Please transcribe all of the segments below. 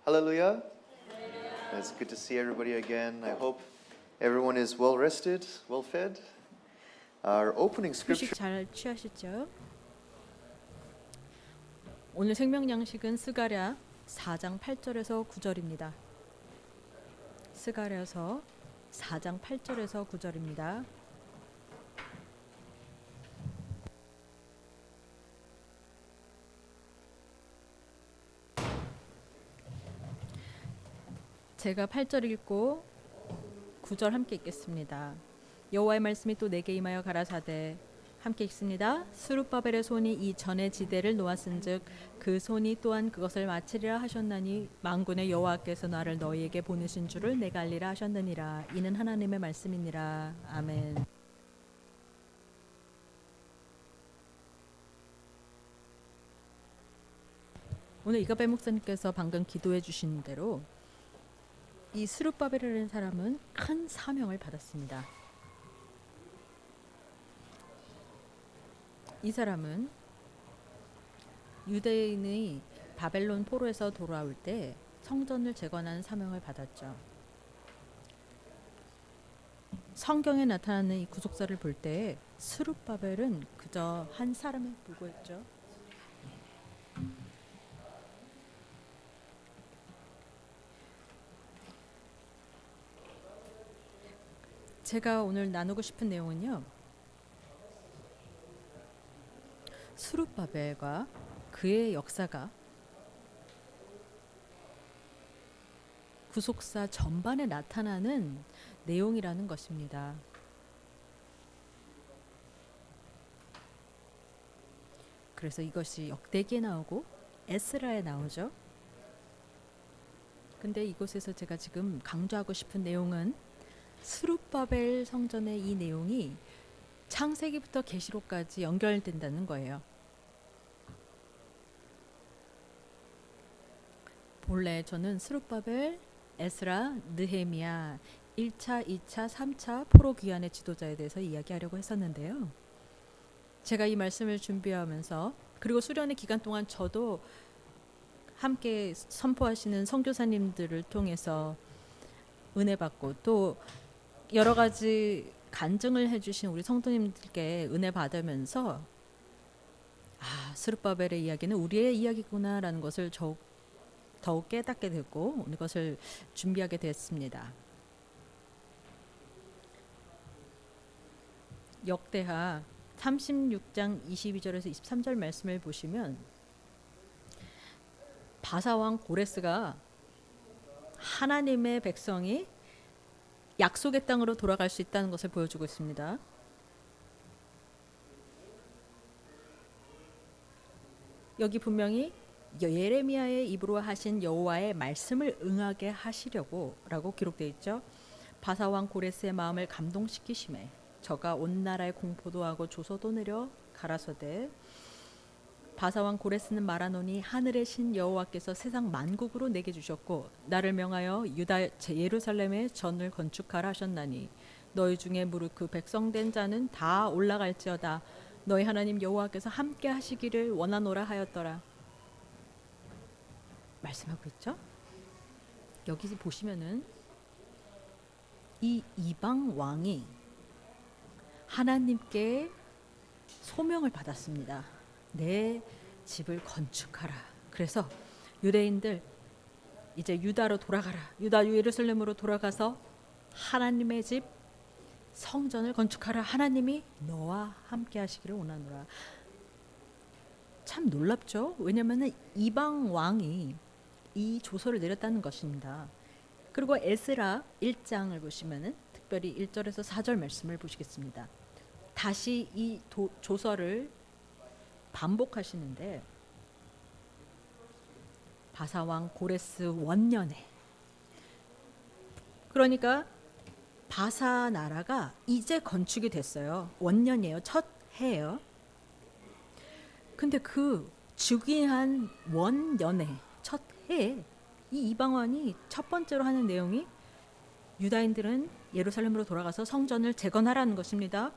Hallelujah. It's good to see everybody again. I hope everyone is well rested, well fed. Our opening scripture 휴식 잘 취하셨죠? 오늘 생명 양식은 스가랴 4장 8절에서 9절입니다. 스가랴서 4장 8절에서 9절입니다. 제가 8절 읽고 9절 함께 읽겠습니다. 여호와의 말씀이 또 내게 임하여 가라사대 함께 읽습니다. 스룹바벨의 손이 이 전의 지대를 놓았은즉 그 손이 또한 그것을 마치리라 하셨나니 만군의 여호와께서 나를 너희에게 보내신 줄을 내가 알리라 하셨느니라. 이는 하나님의 말씀이니라. 아멘. 오늘 이가벨 목사님께서 방금 기도해 주신 대로 이 스룹바벨이라는 사람은 큰 사명을 받았습니다. 이 사람은 유대인의 바벨론 포로에서 돌아올 때 성전을 재건하는 사명을 받았죠. 성경에 나타나는 이 구속사를 볼 때 스룹바벨은 그저 한 사람에 불과했죠. 제가 오늘 나누고 싶은 내용은요. 스룹바벨과 그의 역사가 구속사 전반에 나타나는 내용이라는 것입니다. 그래서 이것이 역대기에 나오고 에스라에 나오죠. 근데 이곳에서 제가 지금 강조하고 싶은 내용은 스룹바벨 성전의 이 내용이 창세기부터 계시록까지 연결된다는 거예요. 본래 저는 스룹바벨, 에스라, 느헤미야 1차, 2차, 3차 포로 귀환의 지도자에 대해서 이야기하려고 했었는데요. 제가 이 말씀을 준비하면서 그리고 수련의 기간 동안 저도 함께 선포하시는 선교사님들을 통해서 은혜 받고 또 여러 가지 간증을 해주신 우리 성도님들께 은혜 받으면서 스룹바벨의 이야기는 우리의 이야기구나라는 것을 더욱 깨닫게 됐고 이것을 준비하게 됐습니다. 역대하 36장 22절에서 23절 말씀을 보시면 바사왕 고레스가 하나님의 백성이 약속의 땅으로 돌아갈 수 있다는 것을 보여주고 있습니다. 여기 분명히 예레미야의 입으로 하신 여호와의 말씀을 응하게 하시려고 라고 기록되어 있죠. 바사왕 고레스의 마음을 감동시키심에 저가 온 나라에 공포도 하고 조서도 내려 가라사대 바사왕 고레스는 말하노니 하늘의 신 여호와께서 세상 만국으로 내게 주셨고 나를 명하여 유다 예루살렘에 전을 건축하라 하셨나니 너희 중에 무릇 그 백성된 자는 다 올라갈지어다 너희 하나님 여호와께서 함께 하시기를 원하노라 하였더라. 말씀하고 있죠. 여기서 보시면은 이 이방 왕이 하나님께 소명을 받았습니다. 내 집을 건축하라. 그래서 유대인들 이제 유다로 돌아가라. 유다 예루살렘으로 돌아가서 하나님의 집 성전을 건축하라. 하나님이 너와 함께 하시기를 원하노라. 참 놀랍죠? 왜냐하면 이방 왕이 이 조서를 내렸다는 것입니다. 그리고 에스라 1장을 보시면은 특별히 1절에서 4절 말씀을 보시겠습니다. 다시 이 조서를 반복하시는데 바사왕 고레스 원년에 그러니까 바사 나라가 이제 건축이 됐어요. 원년이에요. 첫 해예요. 근데 그 즉위한 원년에 첫 해에 이 이방왕이 첫 번째로 하는 내용이 유다인들은 예루살렘으로 돌아가서 성전을 재건하라는 것입니다.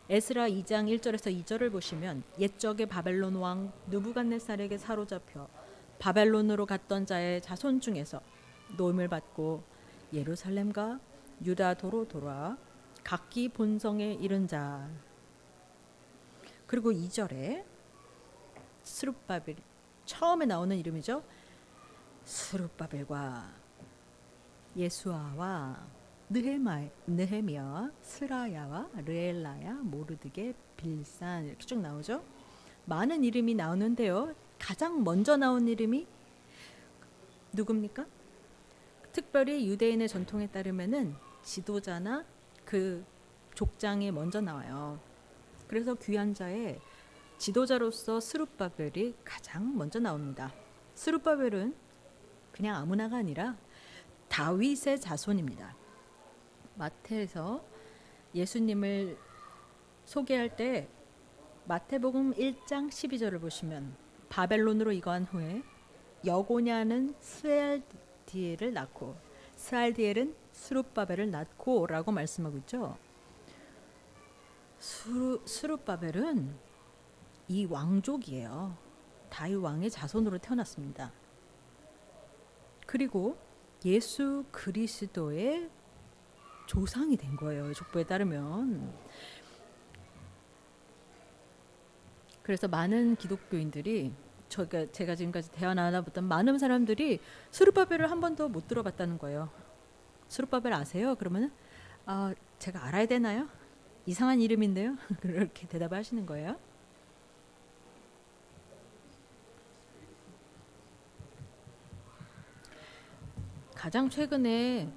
에스라 2장 1절에서 2절을 보시면 옛적의 바벨론 왕 느부갓네살에게 사로잡혀 바벨론으로 갔던 자의 자손 중에서 노임을 받고 예루살렘과 유다도로 돌아 각기 본성에 이른 자. 그리고 2절에 스룹바벨, 처음에 나오는 이름이죠. 스룹바벨과 예수아와 느헤미야, 스라야와 르엘라야, 모르드게, 빌산, 이렇게 쭉 나오죠. 많은 이름이 나오는데요. 가장 먼저 나온 이름이 누굽니까? 특별히 유대인의 전통에 따르면은 지도자나 그 족장이 먼저 나와요. 그래서 귀한 자의 지도자로서 스룹바벨이 가장 먼저 나옵니다. 스룹바벨은 그냥 아무나가 아니라 다윗의 자손입니다. 마태에서 예수님을 소개할 때 마태복음 1장 12절을 보시면 바벨론으로 이거한 후에 여고냐는 스알디엘을 낳고 스알디엘은 스룹바벨을 낳고 라고 말씀하고 있죠. 스룹바벨은 이 왕족이에요. 다윗 왕의 자손으로 태어났습니다. 그리고 예수 그리스도의 조상이 된 거예요. 족보에 따르면. 그래서 많은 기독교인들이 제가 지금까지 대화 나눠봤던 많은 사람들이 스룹바벨을 한 번도 못 들어봤다는 거예요. 스룹바벨 아세요? 그러면 제가 알아야 되나요? 이상한 이름인데요. 그렇게 대답을 하시는 거예요. 가장 최근에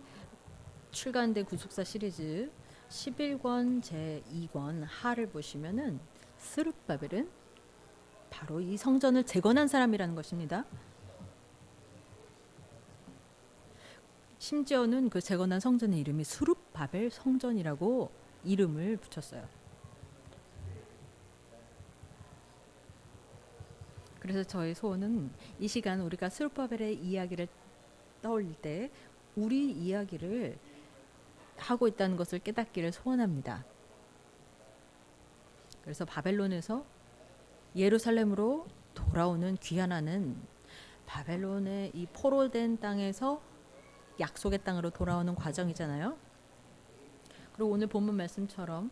출간된 구속사 시리즈 11권 제2권 하를 보시면은 스룹바벨은 바로 이 성전을 재건한 사람이라는 것입니다. 심지어는 그 재건한 성전의 이름이 스룹바벨 성전이라고 이름을 붙였어요. 그래서 저의 소원은 이 시간 우리가 스룹바벨의 이야기를 떠올릴 때 우리 이야기를 하고 있다는 것을 깨닫기를 소원합니다. 그래서 바벨론에서 예루살렘으로 돌아오는 귀환하는 바벨론의 이 포로된 땅에서 약속의 땅으로 돌아오는 과정이잖아요. 그리고 오늘 본문 말씀처럼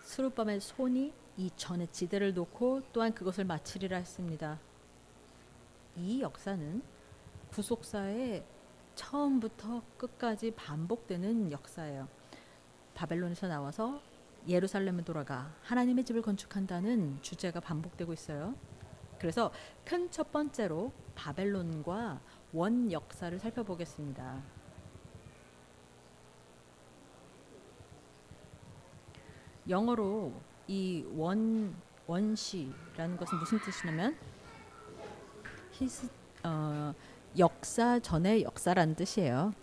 스룹바벨 손이 이 전의 지대를 놓고 또한 그것을 마치리라 했습니다. 이 역사는 구속사의 처음부터 끝까지 반복되는 역사예요. 바벨론에서 나와서 예루살렘에 돌아가 하나님의 집을 건축한다는 주제가 반복되고 있어요. 그래서 큰 첫 번째로 바벨론과 원 역사를 살펴보겠습니다. 영어로 이 원시라는 것은 무슨 뜻이냐면 역사 전의 역사라는 뜻이에요.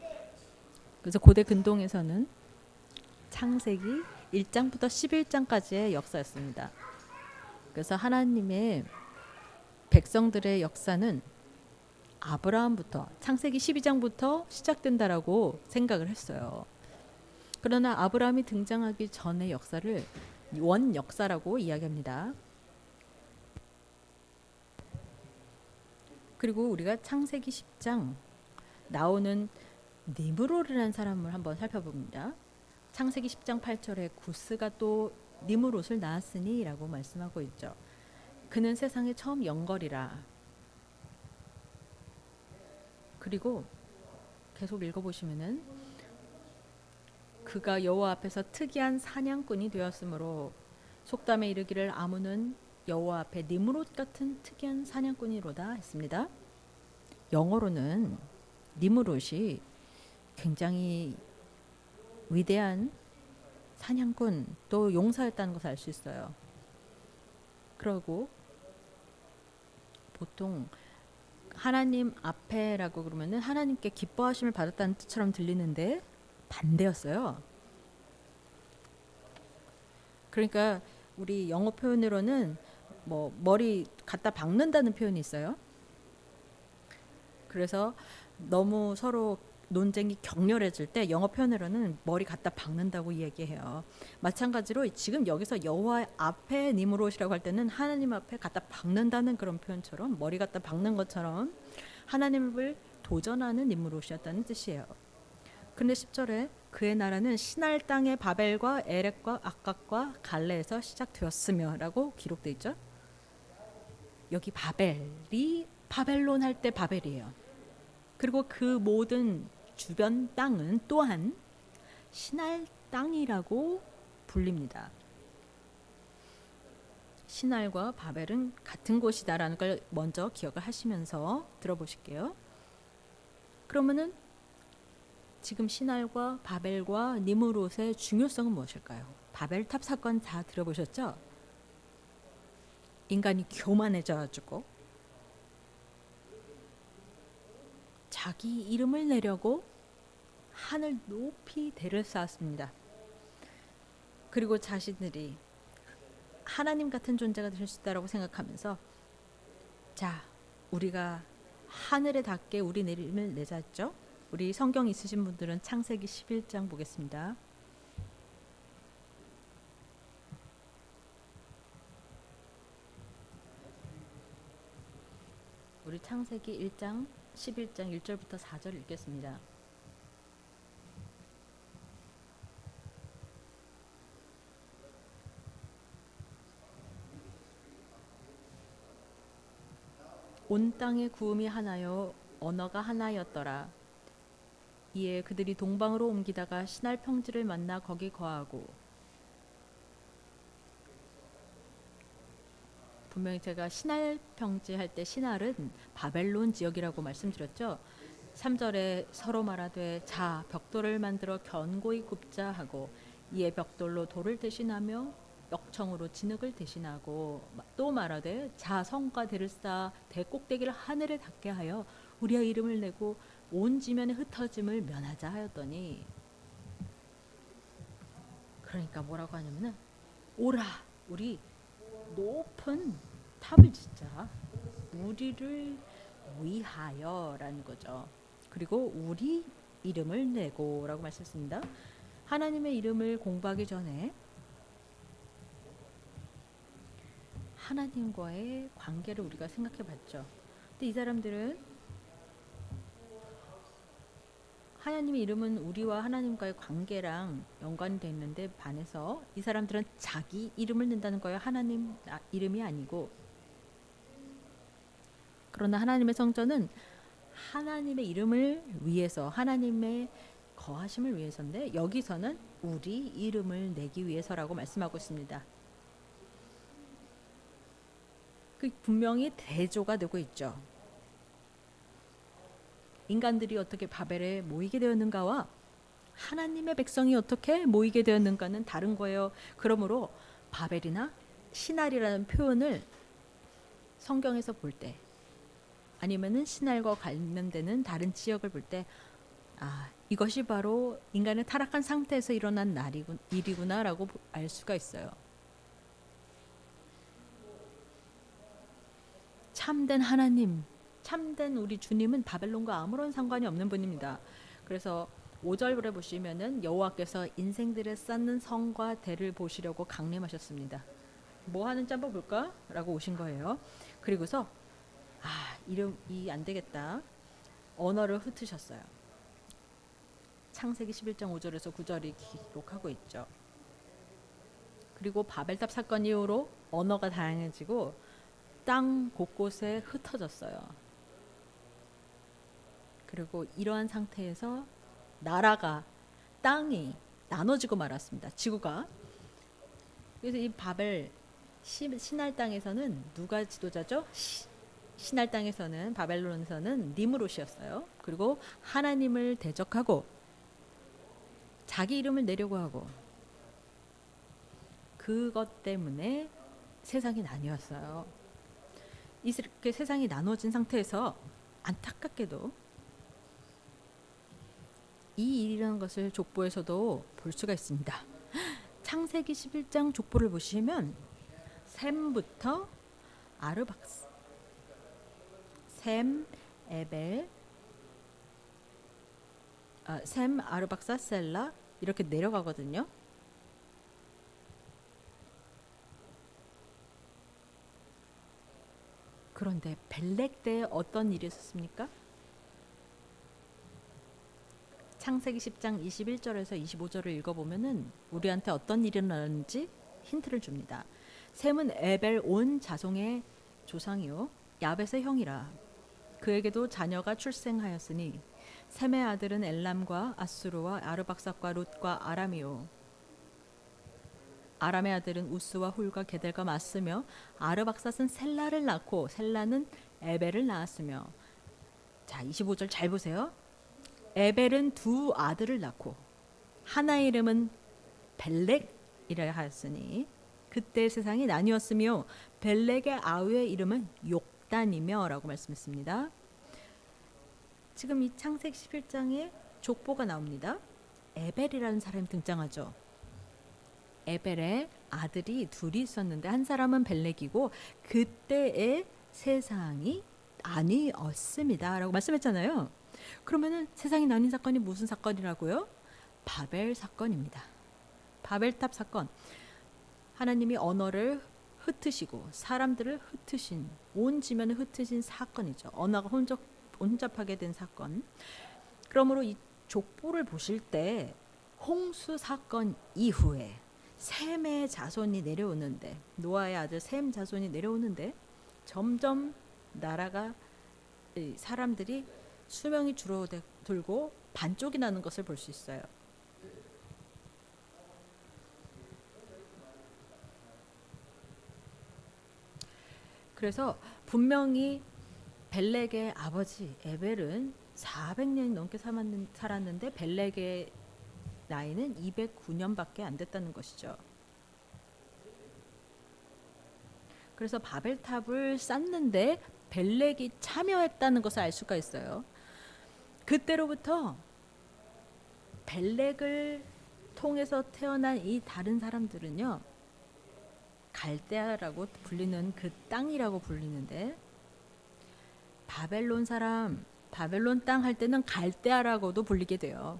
그래서 고대 근동에서는 창세기 1장부터 11장까지의 역사였습니다. 그래서 하나님의 백성들의 역사는 아브라함부터 창세기 12장부터 시작된다라고 생각을 했어요. 그러나 아브라함이 등장하기 전의 역사를 원 역사라고 이야기합니다. 그리고 우리가 창세기 10장 나오는 니므롯이라는 사람을 한번 살펴봅니다. 창세기 10장 8절에 구스가 또 니므롯을 낳았으니 라고 말씀하고 있죠. 그는 세상의 처음 영걸이라. 그리고 계속 읽어보시면은 그가 여호와 앞에서 특이한 사냥꾼이 되었으므로 속담에 이르기를 아문은 여호와 앞에 니므롯 같은 특이한 사냥꾼이로다 했습니다. 영어로는 니므롯이 굉장히 위대한 사냥꾼 또 용사였다는 것을 알 수 있어요. 그리고 보통 하나님 앞에라고 그러면은 하나님께 기뻐하심을 받았다는 뜻처럼 들리는데 반대였어요. 그러니까 우리 영어 표현으로는 뭐 머리 갖다 박는다는 표현이 있어요. 그래서 너무 서로 논쟁이 격렬해질 때 영어 표현으로는 머리 갖다 박는다고 이야기해요. 마찬가지로 지금 여기서 여호와 앞에 니므롯이라고 할 때는 하나님 앞에 갖다 박는다는 그런 표현처럼 머리 갖다 박는 것처럼 하나님을 도전하는 니므롯이었다는 뜻이에요. 근데 10절에 그의 나라는 시날 땅의 바벨과 에렉과 악각과 갈레에서 시작되었으며 라고 기록되어 있죠. 여기 바벨이 바벨론 할 때 바벨이에요. 그리고 그 모든 주변 땅은 또한 시날 땅이라고 불립니다. 시날과 바벨은 같은 곳이다라는 걸 먼저 기억을 하시면서 들어보실게요. 그러면은 지금 시날과 바벨과 니므롯의 중요성은 무엇일까요? 바벨탑 사건 다 들어보셨죠? 인간이 교만해져가지고 자기 이름을 내려고 하늘 높이 대를 쌓았습니다. 그리고 자신들이 하나님 같은 존재가 될 수 있다고 생각하면서 자, 우리가 하늘에 닿게 우리 이름을 내자죠. 우리 성경 있으신 분들은 창세기 11장 보겠습니다. 우리 창세기 1장 11장 1절부터 4절 읽겠습니다. 온 땅의 구음이 하나요 언어가 하나였더라. 이에 그들이 동방으로 옮기다가 시날 평지를 만나 거기 거하고 분명히 제가 시날 평지 할 때 시날은 바벨론 지역이라고 말씀드렸죠. 3절에 서로 말하되 자 벽돌을 만들어 견고히 굽자 하고 이에 벽돌로 돌을 대신하며 역청으로 진흙을 대신하고 또 말하되 자 성과 대를 쌓아 대꼭대기를 하늘에 닿게 하여 우리의 이름을 내고 온 지면에 흩어짐을 면하자 하였더니 그러니까 뭐라고 하냐면은 오라 우리 높은 탑을 짓자 우리를 위하여라는 거죠. 그리고 우리 이름을 내고 라고 말씀했습니다. 하나님의 이름을 공부하기 전에 하나님과의 관계를 우리가 생각해 봤죠. 근데 이 사람들은 하나님의 이름은 우리와 하나님과의 관계랑 연관이 돼 있는데 반해서 이 사람들은 자기 이름을 낸다는 거예요. 하나님 이름이 아니고. 그러나 하나님의 성전은 하나님의 이름을 위해서 하나님의 거하심을 위해서인데 여기서는 우리 이름을 내기 위해서라고 말씀하고 있습니다. 그 분명히 대조가 되고 있죠. 인간들이 어떻게 바벨에 모이게 되었는가와 하나님의 백성이 어떻게 모이게 되었는가는 다른 거예요. 그러므로 바벨이나 시날이라는 표현을 성경에서 볼 때 아니면은 시날과 관련되는 다른 지역을 볼 때 이것이 바로 인간의 타락한 상태에서 일어난 일이구나라고 알 수가 있어요. 참된 하나님, 참된 우리 주님은 바벨론과 아무런 상관이 없는 분입니다. 그래서 5절에 보시면은 여호와께서 인생들에 쌓는 성과 대를 보시려고 강림하셨습니다. 뭐 하는지 한번 볼까? 라고 오신 거예요. 그리고서 이름이 안 되겠다. 언어를 흩으셨어요. 창세기 11장 5절에서 9절이 기록하고 있죠. 그리고 바벨탑 사건 이후로 언어가 다양해지고 땅 곳곳에 흩어졌어요. 그리고 이러한 상태에서 나라가 땅이 나눠지고 말았습니다. 지구가. 그래서 이 바벨 시날 땅에서는 누가 지도자죠? 시날 땅에서는 바벨론에서는 니므롯이었어요. 그리고 하나님을 대적하고 자기 이름을 내려고 하고 그것 때문에 세상이 나뉘었어요. 이렇게 세상이 나눠진 상태에서 안타깝게도 이 일이라는 것을 족보에서도 볼 수가 있습니다. 창세기 11장 족보를 보시면 셈부터 아르박스, 셈, 에벨, 셈, 아르박사, 셀라 이렇게 내려가거든요. 그런데 벨렉 때에 어떤 일이 있었습니까? 창세기 10장 21절에서 25절을 읽어보면은 우리한테 어떤 일이 일어나는지 힌트를 줍니다. 셈은 에벨 온 자손의 조상이요 야벳의 형이라. 그에게도 자녀가 출생하였으니 셈의 아들은 엘람과 아수르와 아르박삭과 룻과 아람이요. 아람의 아들은 우스와 훌과 게델과 마스며 아르박삭은 셀라를 낳고 셀라는 에벨을 낳았으며. 자, 25절 잘 보세요. 에벨은 두 아들을 낳고 하나의 이름은 벨렉이라 하였으니 그때 세상이 나뉘었으며 벨렉의 아우의 이름은 욕단이며 라고 말씀했습니다. 지금 이 창세기 11장에 족보가 나옵니다. 에벨이라는 사람이 등장하죠. 에벨의 아들이 둘이 있었는데 한 사람은 벨렉이고 그때의 세상이 나뉘었습니다 라고 말씀했잖아요. 그러면은 세상이 나뉜 사건이 무슨 사건이라고요? 바벨 사건입니다. 바벨탑 사건. 하나님이 언어를 흩으시고 사람들을 흩으신, 온 지면을 흩으신 사건이죠. 언어가 혼잡하게 된 사건. 그러므로 이 족보를 보실 때 홍수 사건 이후에 셈의 자손이 내려오는데, 노아의 아들 셈 자손이 내려오는데 점점 나라가, 사람들이 수명이 줄어들고 반쪽이 나는 것을 볼 수 있어요. 그래서 분명히 벨렉의 아버지 에벨은 400년이 넘게 살았는데 벨렉의 나이는 209년밖에 안 됐다는 것이죠. 그래서 바벨탑을 쌓는데 벨렉이 참여했다는 것을 알 수가 있어요. 그때로부터 벨렉을 통해서 태어난 이 다른 사람들은요, 갈대아라고 불리는 그 땅이라고 불리는데, 바벨론 사람, 바벨론 땅 할 때는 갈대아라고도 불리게 돼요.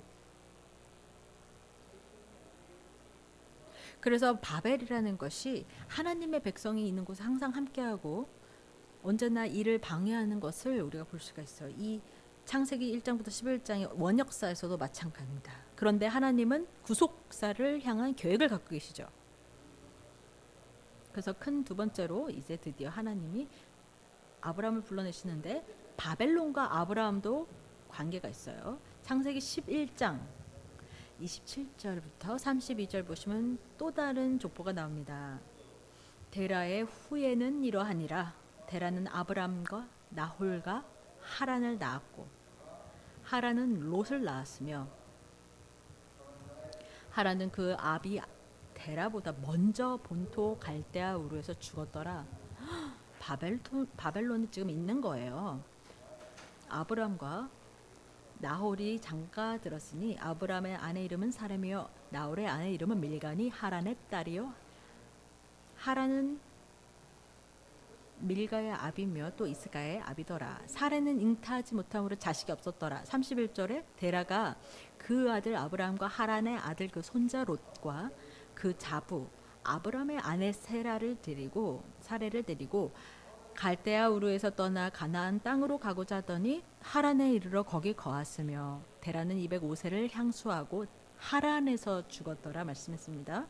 그래서 바벨이라는 것이 하나님의 백성이 있는 곳에 항상 함께하고 언제나 이를 방해하는 것을 우리가 볼 수가 있어요. 이 창세기 1장부터 11장의 원역사에서도 마찬가지입니다. 그런데 하나님은 구속사를 향한 계획을 갖고 계시죠. 그래서 큰 두 번째로 이제 드디어 하나님이 아브라함을 불러내시는데 바벨론과 아브라함도 관계가 있어요. 창세기 11장 27절부터 32절 보시면 또 다른 족보가 나옵니다. 데라의 후예는 이러하니라. 데라는 아브람과 나홀과 하란을 낳았고 하란은 롯을 낳았으며 하란은 그 아비 데라보다 먼저 본토 갈대아 우르에서 죽었더라. 바벨론이 지금 있는 거예요. 아브람과 나홀이 장가 들었으니 아브람의 아내 이름은 사렘이요 나홀의 아내 이름은 밀가니 하란의 딸이요. 하란은 밀가의 아비며 또 이스가의 아비더라. 사레는 잉타하지 못함으로 자식이 없었더라. 31절에 데라가 그 아들 아브라함과 하란의 아들 그 손자 롯과 그 자부 아브라함의 아내 사레를 데리고 갈대아 우르에서 떠나 가나안 땅으로 가고자 하더니 하란에 이르러 거기 거하으며 데라는 205세를 향수하고 하란에서 죽었더라 말씀했습니다.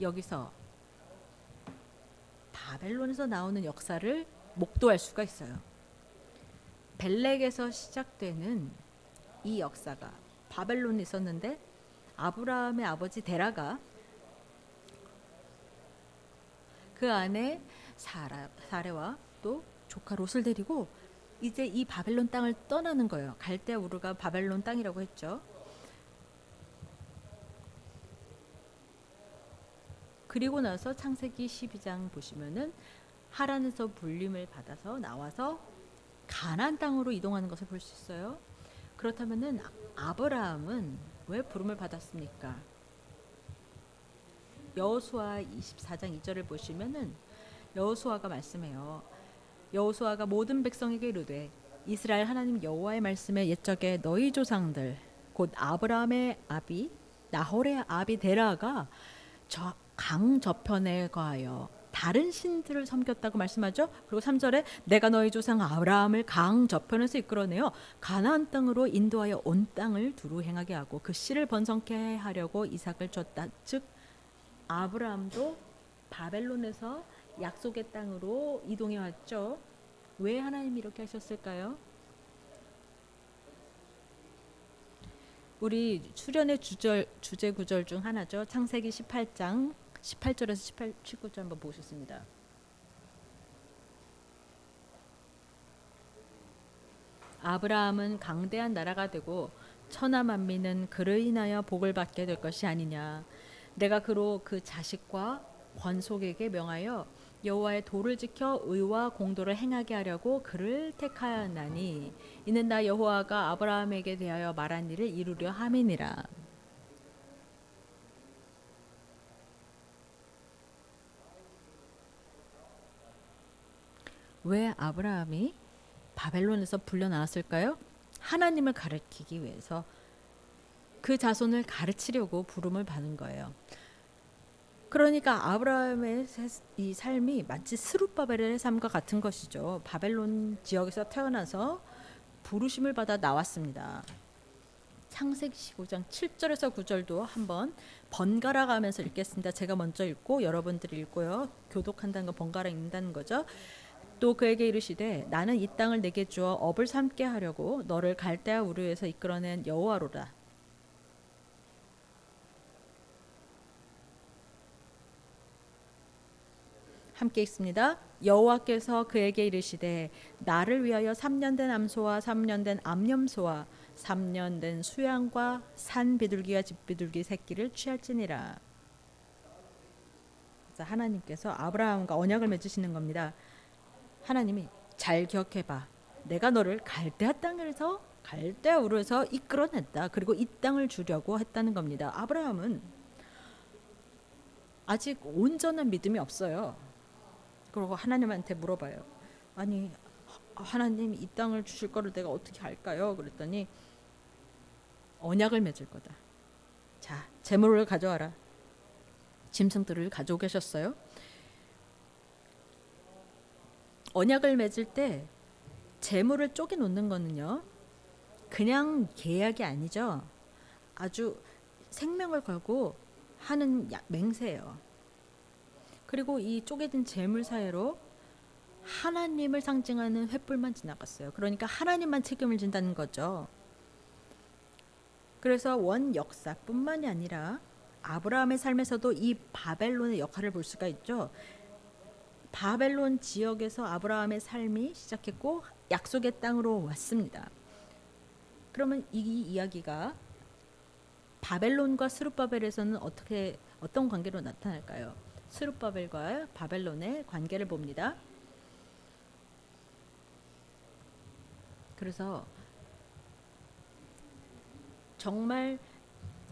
여기서 바벨론에서 나오는 역사를 목도할 수가 있어요. 벨렉에서 시작되는 이 역사가 바벨론에 있었는데 아브라함의 아버지 데라가 그 안에 사레와 또 조카 롯을 데리고 이제 이 바벨론 땅을 떠나는 거예요. 갈대아 우르가 바벨론 땅이라고 했죠. 그리고 나서 창세기 12장 보시면은 하란에서 불림을 받아서 나와서 가나안 땅으로 이동하는 것을 볼 수 있어요. 그렇다면은 아브라함은 왜 부름을 받았습니까? 여호수아 24장 2절을 보시면은 여호수아가 말씀해요. 여호수아가 모든 백성에게 이르되 이스라엘 하나님 여호와의 말씀에 옛적에 너희 조상들 곧 아브라함의 아비 나홀의 아비 데라가 저 강 저편에 가하여 다른 신들을 섬겼다고 말씀하죠. 그리고 3절에 내가 너희 조상 아브라함을 강 저편에서 이끌어내어 가나안 땅으로 인도하여 온 땅을 두루 행하게 하고 그 씨를 번성케 하려고 이삭을 줬다. 즉 아브라함도 바벨론에서 약속의 땅으로 이동해 왔죠. 왜 하나님이 이렇게 하셨을까요? 우리 수련의 주제 구절 중 하나죠. 창세기 18장 18절에서 19절 한번 보셨습니다. 아브라함은 강대한 나라가 되고 천하 만민은 그로 인하여 복을 받게 될 것이 아니냐. 내가 그로 그 자식과 권속에게 명하여 여호와의 도를 지켜 의와 공도를 행하게 하려고 그를 택하였나니 이는 나 여호와가 아브라함에게 대하여 말한 일을 이루려 함이니라. 왜 아브라함이 바벨론에서 불려 나왔을까요? 하나님을 가르치기 위해서 그 자손을 가르치려고 부름을 받은 거예요. 그러니까 아브라함의 이 삶이 마치 스룹바벨의 삶과 같은 것이죠. 바벨론 지역에서 태어나서 부르심을 받아 나왔습니다. 창세기 15장 7절에서 9절도 한번 번갈아 가면서 읽겠습니다. 제가 먼저 읽고 여러분들이 읽고요. 교독한다는 건 번갈아 읽는다는 거죠. 또 그에게 이르시되 나는 이 땅을 내게 주어 업을 삼게 하려고 너를 갈대아 우르에서 이끌어낸 여호와로라. 함께 읽습니다. 여호와께서 그에게 이르시되 나를 위하여 3년 된 암소와 3년 된 암염소와 3년 된 수양과 산 비둘기와 집 비둘기 새끼를 취할지니라. 그래서 하나님께서 아브라함과 언약을 맺으시는 겁니다. 하나님이 잘 기억해봐. 내가 너를 갈대아 땅에서 갈대아 우르에서 이끌어냈다. 그리고 이 땅을 주려고 했다는 겁니다. 아브라함은 아직 온전한 믿음이 없어요. 그리고 하나님한테 물어봐요. 아니 하나님 이 땅을 주실 거를 내가 어떻게 할까요? 그랬더니 언약을 맺을 거다. 자, 재물을 가져와라. 짐승들을 가지고 계셨어요. 언약을 맺을 때 재물을 쪼개 놓는 거는요. 그냥 계약이 아니죠. 아주 생명을 걸고 하는 맹세예요. 그리고 이 쪼개진 재물 사이로 하나님을 상징하는 횃불만 지나갔어요. 그러니까 하나님만 책임을 진다는 거죠. 그래서 원 역사뿐만이 아니라 아브라함의 삶에서도 이 바벨론의 역할을 볼 수가 있죠. 바벨론 지역에서 아브라함의 삶이 시작했고 약속의 땅으로 왔습니다. 그러면 이 이야기가 바벨론과 스룹바벨에서는 어떤 관계로 나타날까요? 스룹바벨과 바벨론의 관계를 봅니다. 그래서 정말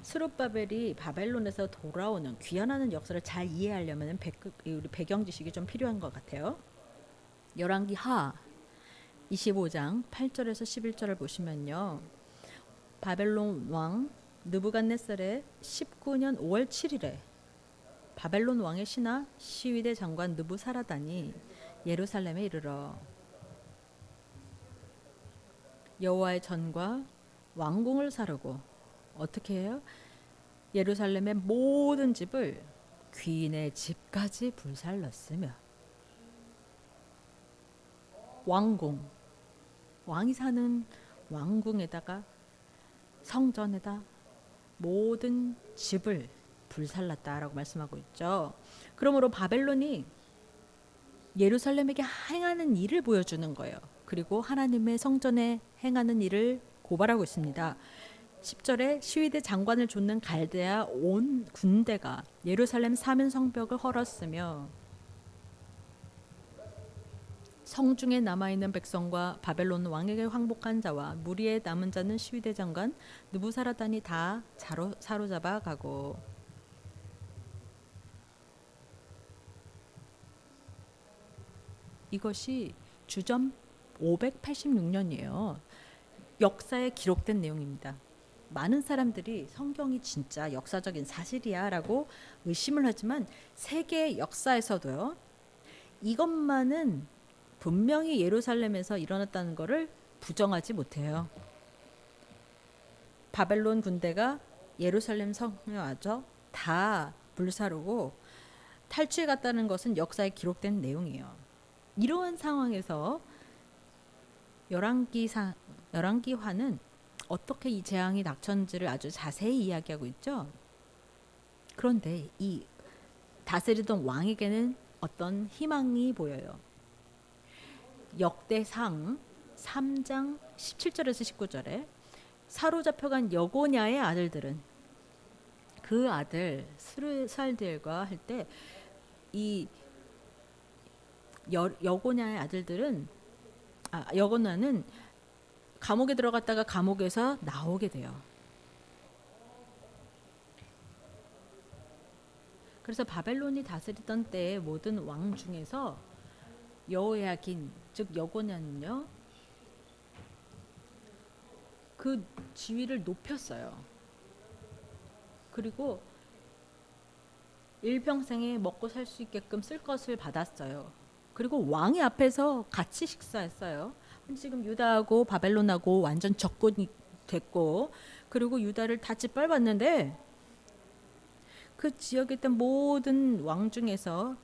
스룹바벨이 바벨론에서 돌아오는 귀환하는 역사를 잘 이해하려면 우리 배경 지식이 좀 필요한 것 같아요. 열왕기 하 25장 8절에서 11절을 보시면요. 바벨론 왕 느부갓네살의 19년 5월 7일에 바벨론 왕의 신하 시위대 장관 느부사라단이 예루살렘에 이르러 여호와의 전과 왕궁을 사르고 어떻게 해요? 예루살렘의 모든 집을 귀인의 집까지 불살랐으며 왕궁 왕이 사는 왕궁에다가 성전에다 모든 집을 불살랐다라고 말씀하고 있죠. 그러므로 바벨론이 예루살렘에게 행하는 일을 보여주는 거예요. 그리고 하나님의 성전에 행하는 일을 고발하고 있습니다. 10절에 시위대 장관을 쫓는 갈대아 온 군대가 예루살렘 사면 성벽을 헐었으며 성중에 남아있는 백성과 바벨론 왕에게 항복한 자와 무리에 남은 자는 시위대 장관 느부사라단이 다 사로잡아 가고 이것이 주전 586년이에요. 역사에 기록된 내용입니다. 많은 사람들이 성경이 진짜 역사적인 사실이야라고 의심을 하지만 세계 역사에서도요. 이것만은 분명히 예루살렘에서 일어났다는 것을 부정하지 못해요. 바벨론 군대가 예루살렘 성을 아주 다 불사르고 탈취해 갔다는 것은 역사에 기록된 내용이에요. 이러한 상황에서 열왕기화는 어떻게 이 재앙이 닥쳤는지를 아주 자세히 이야기하고 있죠. 그런데 이 다스리던 왕에게는 어떤 희망이 보여요. 역대상 3장 17절에서 19절에 사로잡혀간 여고냐의 아들들은 그 아들 스알디엘과 할 때 이 여고냐의 아들들은 여고냐는 감옥에 들어갔다가 감옥에서 나오게 돼요. 그래서 바벨론이 다스리던 때의 모든 왕 중에서 여호야긴 즉 여고냐는요 그 지위를 높였어요. 그리고 일평생에 먹고 살 수 있게끔 쓸 것을 받았어요. 그리고 왕의 앞에서 같이 식사했어요. 지금 유다하고 바벨론하고 완전 적군이 됐고 그리고 유다를 다 짓밟았는데 그 지역에 있던 모든 왕 중에서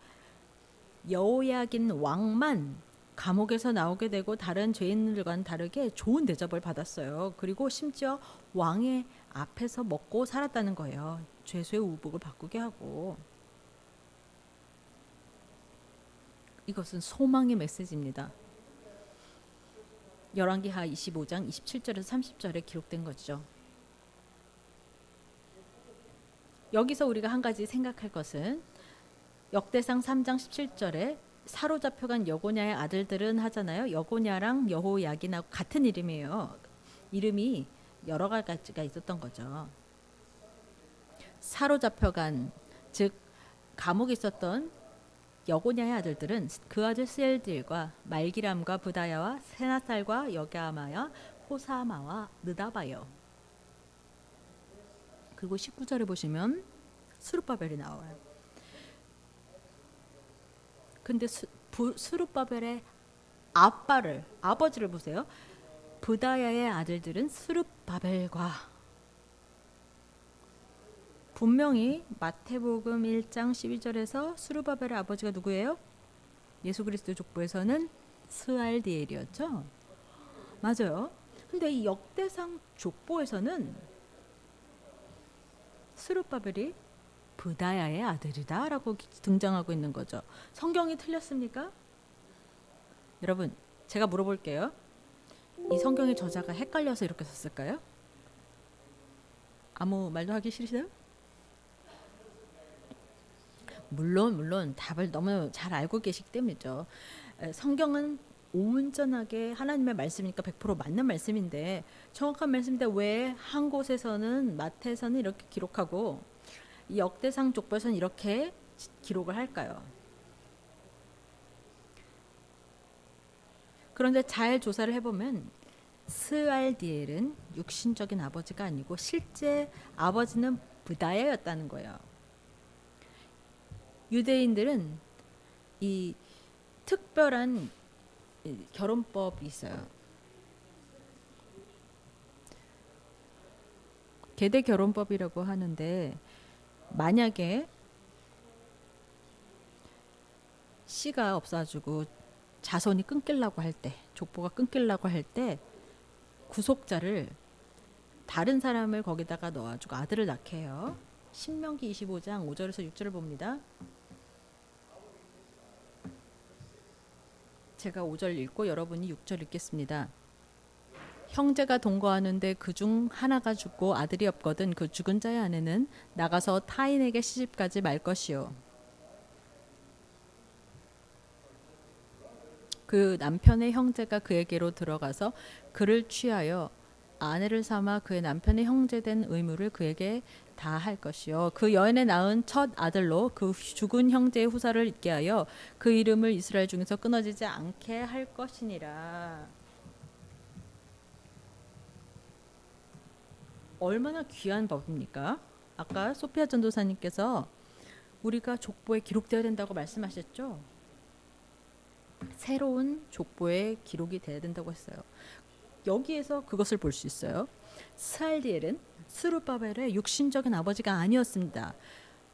여호야긴 왕만 감옥에서 나오게 되고 다른 죄인들과는 다르게 좋은 대접을 받았어요. 그리고 심지어 왕의 앞에서 먹고 살았다는 거예요. 죄수의 우복을 바꾸게 하고. 이것은 소망의 메시지입니다. 열왕기하 25장 27절에서 30절에 기록된 거죠. 여기서 우리가 한 가지 생각할 것은 역대상 3장 17절에 사로잡혀간 여고냐의 아들들은 하잖아요. 여고냐랑 여호야긴하고 같은 이름이에요. 이름이 여러 가지가 있었던 거죠. 사로잡혀간 즉 감옥에 있었던 여고냐의 아들들은 그 아들 스엘딜과 말기람과 부다야와 세나살과 여가마야 호사마와 느다바요. 그리고 19절에 보시면 스룹바벨이 나와요. 근데 스룹바벨의 아버지를 보세요. 부다야의 아들들은 스룹바벨과 분명히 마태복음 1장 12절에서 스룹바벨의 아버지가 누구예요? 예수 그리스도 족보에서는 스알디엘이었죠. 맞아요. 근데 이 역대상 족보에서는 스룹바벨이 부다야의 아들이다라고 등장하고 있는 거죠. 성경이 틀렸습니까? 여러분, 제가 물어볼게요. 이 성경의 저자가 헷갈려서 이렇게 썼을까요? 아무 말도 하기 싫으세요? 물론 답을 너무 잘 알고 계시기 때문이죠. 성경은 온전하게 하나님의 말씀이니까 100% 맞는 말씀인데 정확한 말씀인데 왜 한 곳에서는 마태에서는 이렇게 기록하고 이 역대상 족보에서는 이렇게 기록을 할까요? 그런데 잘 조사를 해보면 스알디엘은 육신적인 아버지가 아니고 실제 아버지는 부다야였다는 거예요. 유대인들은 이 특별한 결혼법이 있어요. 계대 결혼법이라고 하는데 만약에 씨가 없어가지고 자손이 끊기려고 할 때, 족보가 끊기려고 할 때 구속자를 다른 사람을 거기다가 넣어가지고 아들을 낳게 해요. 신명기 25장 5절에서 6절을 봅니다. 제가 5절 읽고 여러분이 6절 읽겠습니다. 형제가 동거하는데 그중 하나가 죽고 아들이 없거든 그 죽은 자의 아내는 나가서 타인에게 시집가지 말 것이요. 그 남편의 형제가 그에게로 들어가서 그를 취하여 아내를 삼아 그의 남편의 형제된 의무를 그에게 다 할 것이요. 그 여인의 낳은 첫 아들로 그 죽은 형제의 후사를 있게 하여 그 이름을 이스라엘 중에서 끊어지지 않게 할 것이니라. 얼마나 귀한 법입니까? 아까 소피아 전도사님께서 우리가 족보에 기록되어야 된다고 말씀하셨죠? 새로운 족보에 기록이 돼야 된다고 했어요. 여기에서 그것을 볼 수 있어요. 스알디엘은 스룹바벨의 육신적인 아버지가 아니었습니다.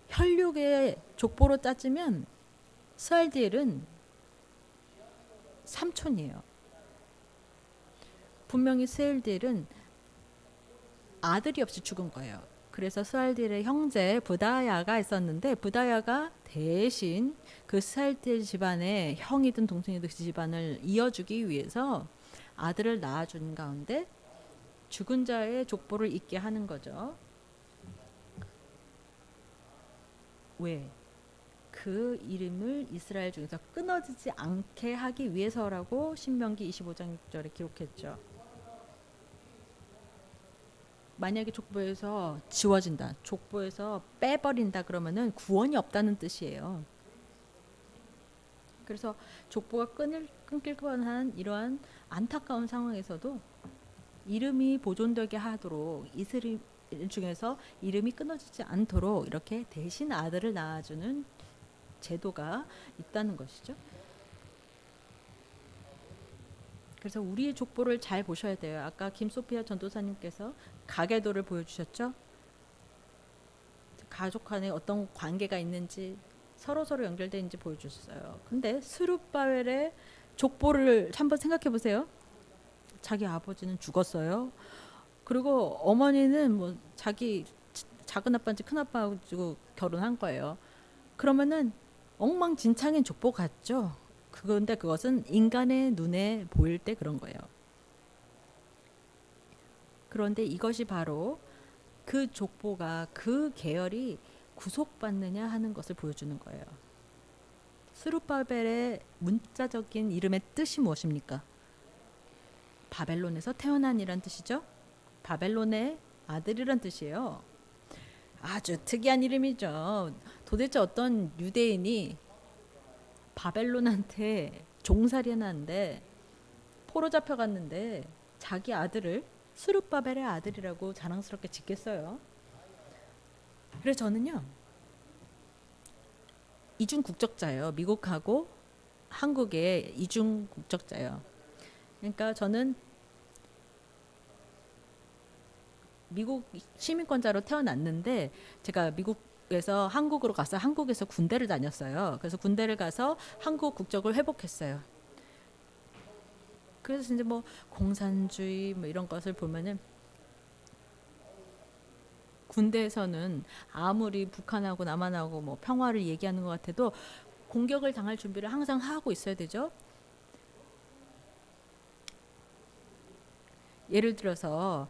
혈육의 족보로 따지면 스알디엘은 삼촌이에요. 분명히 스알디엘은 아들이 없이 죽은 거예요. 그래서 스알디엘의 형제 부다야가 있었는데 부다야가 대신 그 스알디엘 집안의 형이든 동생이든 그 집안을 이어주기 위해서 아들을 낳아준 가운데 죽은 자의 족보를 잊게 하는 거죠. 왜? 그 이름을 이스라엘 중에서 끊어지지 않게 하기 위해서라고 신명기 25장 6절에 기록했죠. 만약에 족보에서 지워진다, 족보에서 빼버린다 그러면은 구원이 없다는 뜻이에요. 그래서 족보가 끊길 뻔한 이러한 안타까운 상황에서도 이름이 보존되게 하도록 이스라엘 중에서 이름이 끊어지지 않도록 이렇게 대신 아들을 낳아주는 제도가 있다는 것이죠. 그래서 우리의 족보를 잘 보셔야 돼요. 아까 김소피아 전도사님께서 가계도를 보여주셨죠. 가족 간에 어떤 관계가 있는지 서로 연결되어 있는지 보여주셨어요. 근데 스룹바벨의 족보를 한번 생각해 보세요. 자기 아버지는 죽었어요. 그리고 어머니는 뭐 자기 작은 아빠인지 큰 아빠하고 결혼한 거예요. 그러면은 엉망진창인 족보 같죠? 그런데 그것은 인간의 눈에 보일 때 그런 거예요. 그런데 이것이 바로 그 족보가 그 계열이 구속받느냐 하는 것을 보여주는 거예요. 스룹바벨의 문자적인 이름의 뜻이 무엇입니까? 바벨론에서 태어난이란 뜻이죠. 바벨론의 아들이란 뜻이에요. 아주 특이한 이름이죠. 도대체 어떤 유대인이 바벨론한테 종살이 하는데 포로 잡혀갔는데 자기 아들을 스룹바벨의 아들이라고 자랑스럽게 짓겠어요. 그래서 저는요 이중 국적자예요. 미국하고 한국의 이중 국적자예요. 그러니까 저는 미국 시민권자로 태어났는데 제가 미국에서 한국으로 가서 한국에서 군대를 다녔어요. 그래서 군대를 가서 한국 국적을 회복했어요. 그래서 이제 뭐 공산주의 뭐 이런 것을 보면은 군대에서는 아무리 북한하고 남한하고 뭐 평화를 얘기하는 것 같아도 공격을 당할 준비를 항상 하고 있어야 되죠. 예를 들어서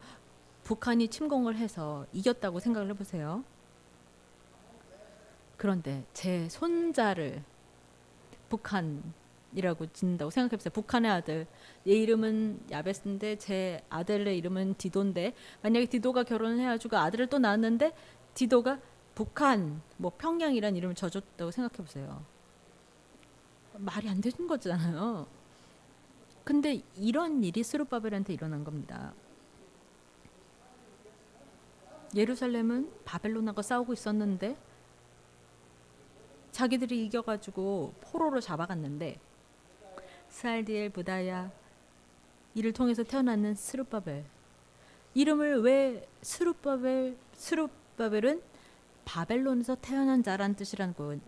북한이 침공을 해서 이겼다고 생각을 해보세요. 그런데 제 손자를 북한이라고 짓는다고 생각해보세요. 북한의 아들. 얘 이름은 야베스인데 제 아들의 이름은 디도인데 만약에 디도가 결혼을 해가지고 아들을 또 낳았는데 디도가 북한, 뭐 평양이란 이름을 져줬다고 생각해보세요. 말이 안 되는 거잖아요. 근데 이런 일이 스룹바벨한테 일어난 겁니다. 예루살렘은 바벨론하고 싸우고 있었는데 자기들이 이겨가지고 포로로 잡아갔는데 스알디엘 부다야 이를 통해서 태어나는 스룹바벨 이름을 왜 스룹바벨은 바벨론에서 태어난 자란 뜻이라는 거예요.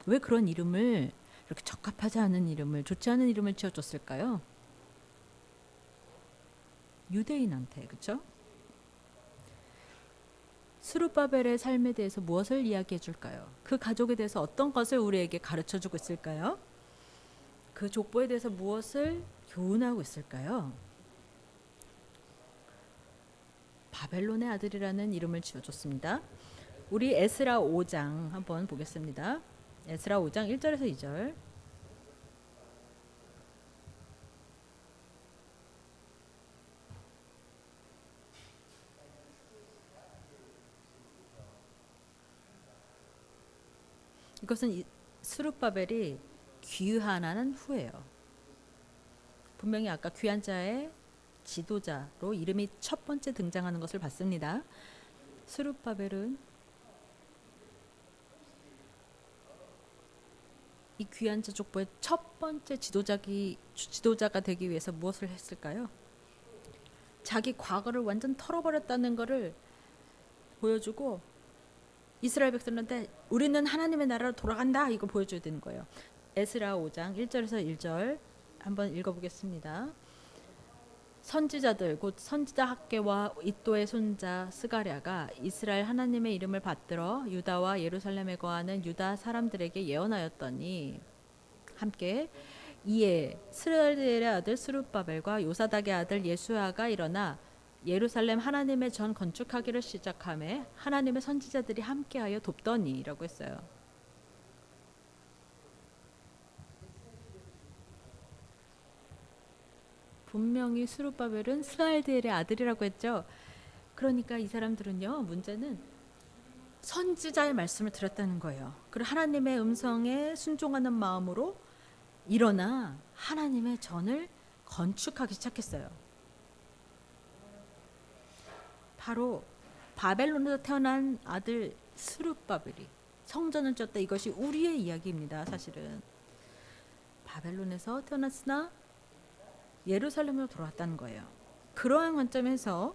왜 그런 이름을 이렇게 적합하지 않은 이름을 좋지 않은 이름을 지어줬을까요? 유대인한테 그렇죠? 스룹바벨의 삶에 대해서 무엇을 이야기해 줄까요? 그 가족에 대해서 어떤 것을 우리에게 가르쳐 주고 있을까요? 그 족보에 대해서 무엇을 교훈하고 있을까요? 바벨론의 아들이라는 이름을 지어줬습니다. 우리 에스라 5장 한번 보겠습니다. 에스라 5장 1절에서 2절. 이것은 스룹바벨이 귀환하는 후예요. 분명히 아까 귀한 자의 지도자로 이름이 첫 번째 등장하는 것을 봤습니다. 스룹바벨은 이 귀한 족보의 첫 번째 지도자가 되기 위해서 무엇을 했을까요? 자기 과거를 완전 털어버렸다는 것을 보여주고 이스라엘 백성들한테 우리는 하나님의 나라로 돌아간다 이거 보여줘야 되는 거예요. 에스라 5장 1절에서 1절 한번 읽어보겠습니다. 선지자들 곧 선지자 학계와 이또의 손자 스가랴가 이스라엘 하나님의 이름을 받들어 유다와 예루살렘에 거하는 유다 사람들에게 예언하였더니 함께 이에 스르엘의 아들 스룹바벨과 요사닥의 아들 예수아가 일어나 예루살렘 하나님의 전 건축하기를 시작하며 하나님의 선지자들이 함께하여 돕더니라고 했어요. 분명히 스룹바벨은 스알디엘의 아들이라고 했죠. 그러니까 이 사람들은요, 문제는 선지자의 말씀을 들었다는 거예요. 그리고 하나님의 음성에 순종하는 마음으로 일어나 하나님의 전을 건축하기 시작했어요. 바로 바벨론에서 태어난 아들 스룹바벨이 성전을 constru다. 이것이 우리의 이야기입니다. 사실은 바벨론에서 태어났으나 예루살렘으로 돌아왔다는 거예요. 그러한 관점에서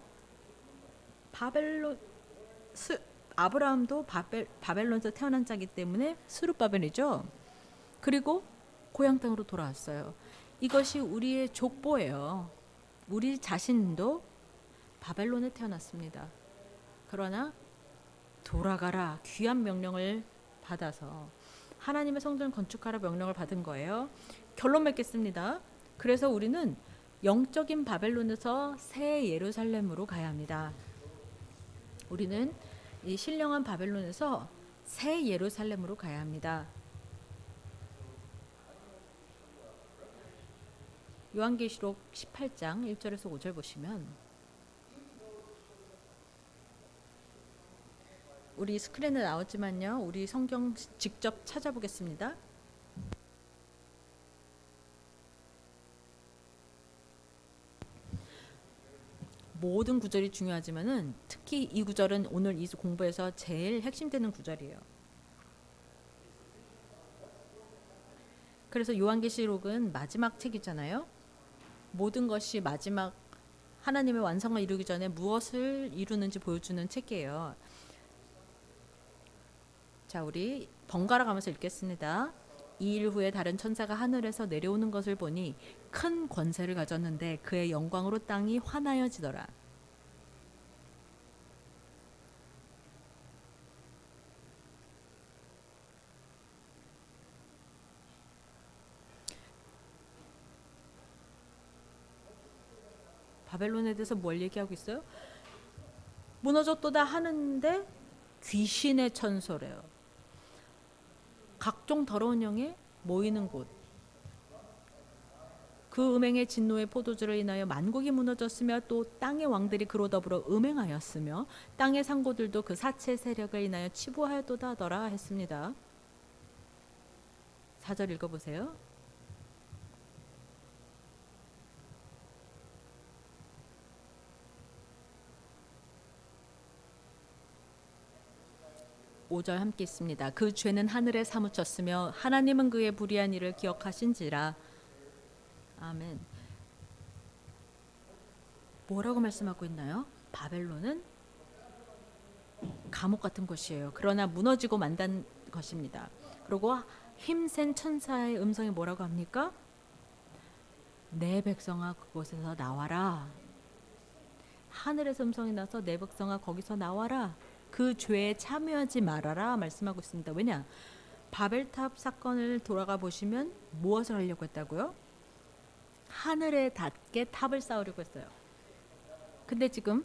아브라함도 바벨론에서 태어난 자이기 때문에 스룹바벨이죠. 그리고 고향 땅으로 돌아왔어요. 이것이 우리의 족보예요. 우리 자신도 바벨론에 태어났습니다. 그러나 돌아가라 귀한 명령을 받아서 하나님의 성전을 건축하라 명령을 받은 거예요. 결론 맺겠습니다. 그래서 우리는 영적인 바벨론에서 새 예루살렘으로 가야 합니다. 우리는 이 신령한 바벨론에서 새 예루살렘으로 가야 합니다. 요한계시록 18장 1절에서 5절 보시면 우리 스크린에 나왔지만요. 우리 성경 직접 찾아보겠습니다. 모든 구절이 중요하지만은 특히 이 구절은 오늘 이 공부에서 제일 핵심되는 구절이에요. 그래서 요한계시록은 마지막 책이잖아요. 모든 것이 마지막 하나님의 완성을 이루기 전에 무엇을 이루는지 보여주는 책이에요. 자, 우리 번갈아 가면서 읽겠습니다. 이 일 후에 다른 천사가 하늘에서 내려오는 것을 보니 큰 권세를 가졌는데 그의 영광으로 땅이 환하여지더라. 바벨론에 대해서 뭘 얘기하고 있어요? 무너졌도다 하는데 귀신의 천소래요. 각종 더러운 영에 모이는 곳. 그 음행의 진노의 포도주를 인하여 만국이 무너졌으며 또 땅의 왕들이 그로 더불어 음행하였으며 땅의 상고들도 그 사체 세력을 인하여 치부하였도다 하더라 했습니다. 4절 읽어보세요. 오 절 함께 있습니다. 그 죄는 하늘에 사무쳤으며 하나님은 그의 불의한 일을 기억하신지라. 아멘. 뭐라고 말씀하고 있나요? 바벨론은 감옥 같은 곳이에요. 그러나 무너지고 만단 것입니다. 그리고 힘센 천사의 음성이 뭐라고 합니까? 내 백성아 그곳에서 나와라. 하늘에서 음성이 나서 내 백성아 거기서 나와라. 그 죄에 참여하지 말아라 말씀하고 있습니다. 왜냐? 바벨탑 사건을 돌아가 보시면 무엇을 하려고 했다고요? 하늘에 닿게 탑을 쌓으려고 했어요. 근데 지금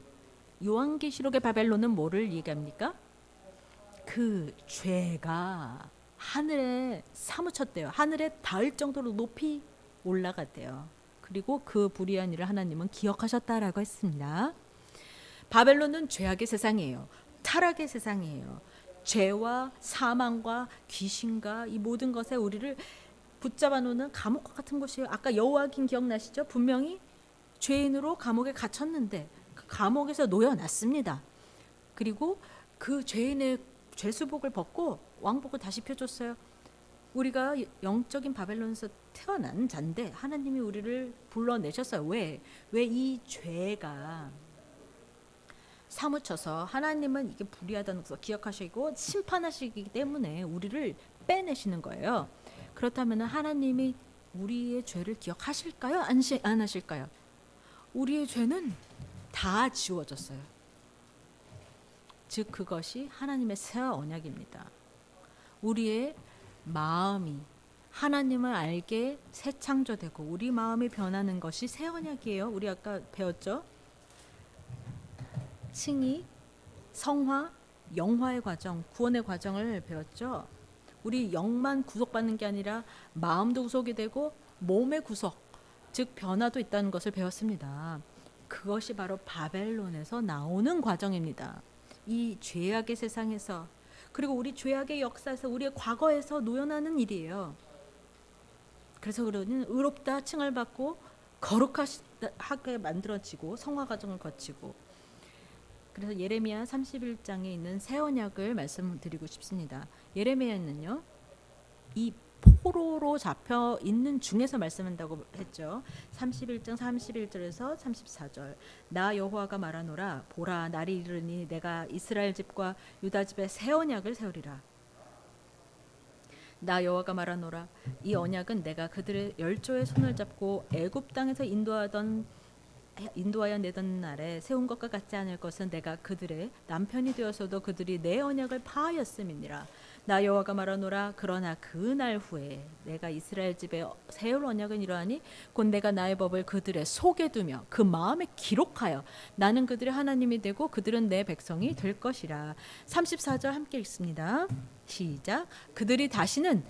요한계시록의 바벨론은 뭐를 얘기합니까? 그 죄가 하늘에 사무쳤대요. 하늘에 닿을 정도로 높이 올라갔대요. 그리고 그 불의한 일을 하나님은 기억하셨다라고 했습니다. 바벨론은 죄악의 세상이에요. 타락의 세상이에요. 죄와 사망과 귀신과 이 모든 것에 우리를 붙잡아 놓는 감옥과 같은 곳이에요. 아까 여호와긴 기억나시죠? 분명히 죄인으로 감옥에 갇혔는데 그 감옥에서 놓여놨습니다. 그리고 그 죄인의 죄수복을 벗고 왕복을 다시 펴줬어요. 우리가 영적인 바벨론에서 태어난 자인데 하나님이 우리를 불러내셨어요. 왜? 왜 이 죄가 사무쳐서 하나님은 이게 불의하다는 것을 기억하시고 심판하시기 때문에 우리를 빼내시는 거예요. 그렇다면 하나님이 우리의 죄를 기억하실까요? 안 하실까요? 우리의 죄는 다 지워졌어요. 즉 그것이 하나님의 새 언약입니다. 우리의 마음이 하나님을 알게 새 창조되고 우리 마음이 변하는 것이 새 언약이에요. 우리 아까 배웠죠? 칭의, 성화, 영화의 과정, 구원의 과정을 배웠죠. 우리 영만 구속받는 게 아니라 마음도 구속이 되고 몸의 구속, 즉 변화도 있다는 것을 배웠습니다. 그것이 바로 바벨론에서 나오는 과정입니다. 이 죄악의 세상에서 그리고 우리 죄악의 역사에서 우리의 과거에서 노연하는 일이에요. 그래서 그러는 의롭다 칭을 받고 거룩하게 만들어지고 성화 과정을 거치고 그래서 예레미야 31장에 있는 새 언약을 말씀드리고 싶습니다. 예레미야는요. 이 포로로 잡혀 있는 중에서 말씀한다고 했죠. 31장 31절에서 34절. 나 여호와가 말하노라 보라 날이 이르니 내가 이스라엘 집과 유다 집에 새 언약을 세우리라. 나 여호와가 말하노라 이 언약은 내가 그들의 열조의 손을 잡고 애굽 땅에서 인도하여 내던 날에 세운 것과 같지 않을 것은 내가 그들의 남편이 되어서도 그들이 내 언약을 파하였음이니라. 나 여호와가 말하노라 그러나 그 날 후에 내가 이스라엘 집에 세울 언약은 이러하니 곧 내가 나의 법을 그들의 속에 두며 그 마음에 기록하여 나는 그들의 하나님이 되고 그들은 내 백성이 될 것이라. 34절 함께 읽습니다. 시작. 그들이 다시는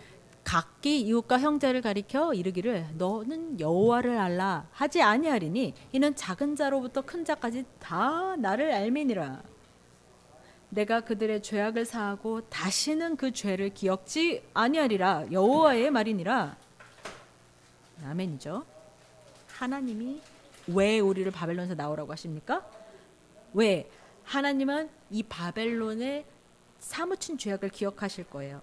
각기 이웃과 형제를 가리켜 이르기를 너는 여호와를 알라 하지 아니하리니 이는 작은 자로부터 큰 자까지 다 나를 알미니라. 내가 그들의 죄악을 사하고 다시는 그 죄를 기억지 아니하리라. 여호와의 말이니라. 아멘이죠. 하나님이 왜 우리를 바벨론에서 나오라고 하십니까? 왜? 하나님은 이 바벨론의 사무친 죄악을 기억하실 거예요.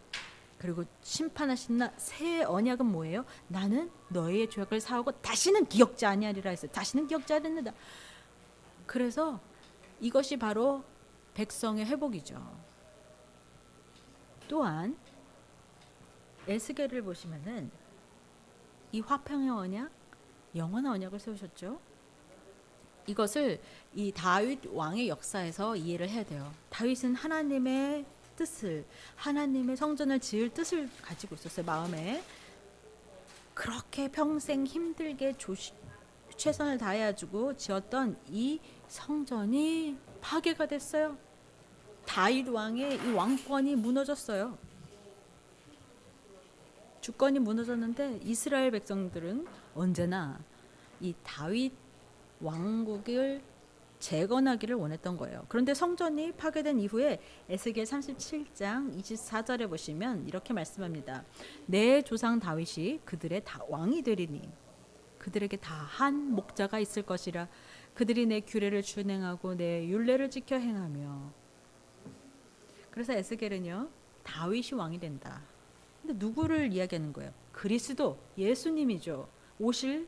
그리고 심판하신 새 언약은 뭐예요? 나는 너희의 죄악을 사하고 다시는 기억지 아니하리라 했어요. 다시는 기억지 않는다. 그래서 이것이 바로 백성의 회복이죠. 또한 에스겔을 보시면은 이 화평의 언약, 영원한 언약을 세우셨죠. 이것을 이 다윗 왕의 역사에서 이해를 해야 돼요. 다윗은 하나님의 뜻을 하나님의 성전을 지을 뜻을 가지고 있었어요. 마음에 그렇게 평생 힘들게 최선을 다해가지고 지었던 이 성전이 파괴가 됐어요. 다윗 왕의 이 왕권이 무너졌어요. 주권이 무너졌는데 이스라엘 백성들은 언제나 이 다윗 왕국을 재건하기를 원했던 거예요. 그런데 성전이 파괴된 이후에 에스겔 37장 24절에 보시면 이렇게 말씀합니다. 내 조상 다윗이 그들의 다 왕이 되리니 그들에게 다 한 목자가 있을 것이라. 그들이 내 규례를 준행하고 내 율례를 지켜 행하며. 그래서 에스겔은요 다윗이 왕이 된다. 근데 누구를 이야기하는 거예요? 그리스도, 예수님이죠. 오실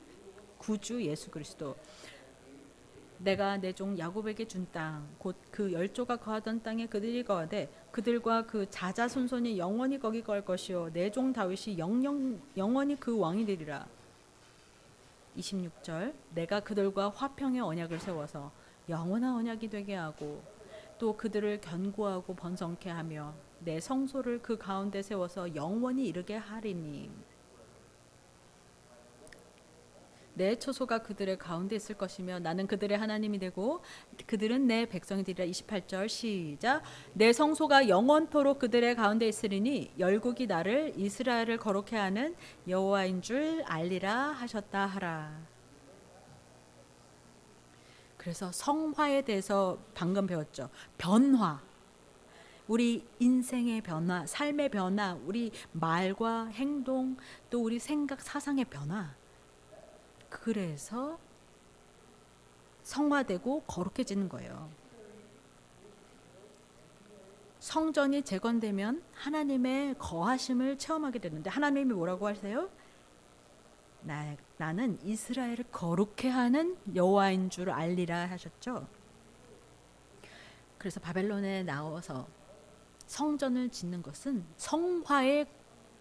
구주 예수 그리스도. 내가 내 종 야곱에게 준 땅 곧 그 열조가 거하던 땅에 그들이 거하되 그들과 그 자자손손이 영원히 거기 거할 것이요 내 종 다윗이 영원히 그 왕이 되리라. 26절 내가 그들과 화평의 언약을 세워서 영원한 언약이 되게 하고 또 그들을 견고하고 번성케 하며 내 성소를 그 가운데 세워서 영원히 이르게 하리니 내 처소가 그들의 가운데 있을 것이며 나는 그들의 하나님이 되고 그들은 내 백성이 되리라. 28절 시작. 내 성소가 영원토록 그들의 가운데 있으리니 열국이 나를 이스라엘을 거룩해 하는 여호와인 줄 알리라 하셨다 하라. 그래서 성화에 대해서 방금 배웠죠. 변화. 우리 인생의 변화, 삶의 변화, 우리 말과 행동, 또 우리 생각, 사상의 변화. 그래서 성화되고 거룩해지는 거예요. 성전이 재건되면 하나님의 거하심을 체험하게 되는데 하나님이 뭐라고 하세요? 나는 이스라엘을 거룩해 하는 여호와인 줄 알리라 하셨죠. 그래서 바벨론에 나와서 성전을 짓는 것은 성화의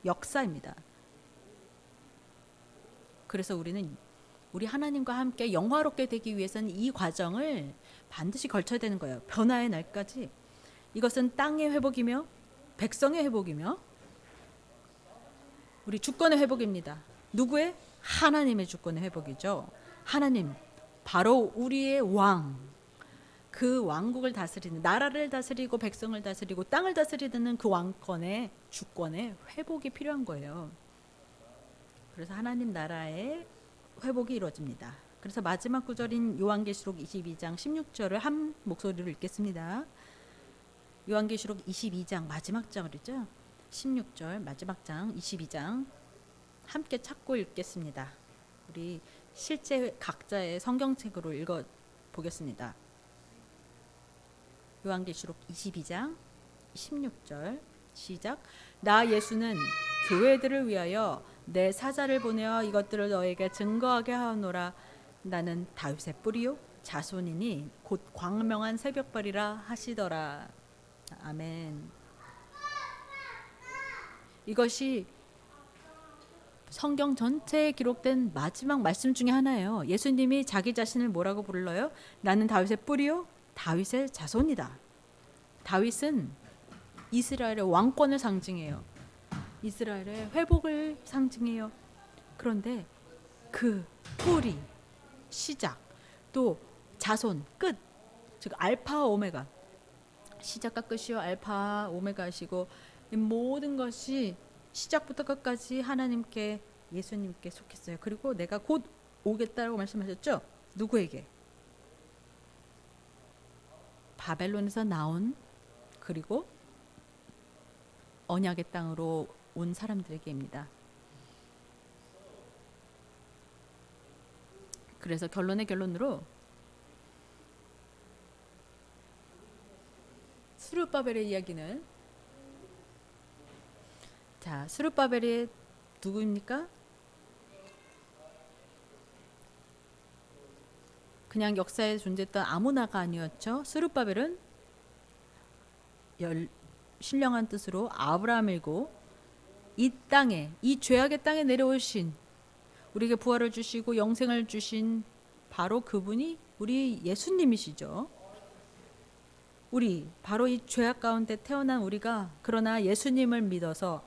역사입니다. 그래서 우리 하나님과 함께 영화롭게 되기 위해서는 이 과정을 반드시 걸쳐야 되는 거예요. 변화의 날까지. 이것은 땅의 회복이며 백성의 회복이며 우리 주권의 회복입니다. 누구의? 하나님의 주권의 회복이죠. 하나님, 바로 우리의 왕, 그 왕국을 다스리는, 나라를 다스리고 백성을 다스리고 땅을 다스리는 그 왕권의 주권의 회복이 필요한 거예요. 그래서 하나님 나라의 회복이 이루어집니다. 그래서 마지막 구절인 요한계시록 22장 16절을 한 목소리로 읽겠습니다. 요한계시록 22장 마지막 장이죠. 16절 마지막 장 22장 함께 찾고 읽겠습니다. 우리 실제 각자의 성경책으로 읽어 보겠습니다. 요한계시록 22장 16절 시작. 나 예수는 교회들을 위하여 내 사자를 보내어 이것들을 너에게 증거하게 하노라. 나는 다윗의 뿌리요 자손이니 곧 광명한 새벽별이라 하시더라. 아멘. 이것이 성경 전체에 기록된 마지막 말씀 중에 하나예요. 예수님이 자기 자신을 뭐라고 불러요? 나는 다윗의 뿌리요 다윗의 자손이다. 다윗은 이스라엘의 왕권을 상징해요. 이스라엘의 회복을 상징해요. 그런데 그 뿌리, 시작, 또 자손, 끝, 즉 알파와 오메가, 시작과 끝이요 알파와 오메가시고 이 모든 것이 시작부터 끝까지 하나님께 예수님께 속했어요. 그리고 내가 곧 오겠다라고 말씀하셨죠. 누구에게? 바벨론에서 나온 그리고 언약의 땅으로 온 사람들에게입니다. 그래서 결론으로 스룹바벨의 이야기는 자, 스룹바벨이 누구입니까? 그냥 역사에 존재했던 아무나가 아니었죠. 스룹바벨은 신령한 뜻으로 아브라함이고 이 땅에 이 죄악의 땅에 내려오신 우리에게 부활을 주시고 영생을 주신 바로 그분이 우리 예수님이시죠. 우리 바로 이 죄악 가운데 태어난 우리가 그러나 예수님을 믿어서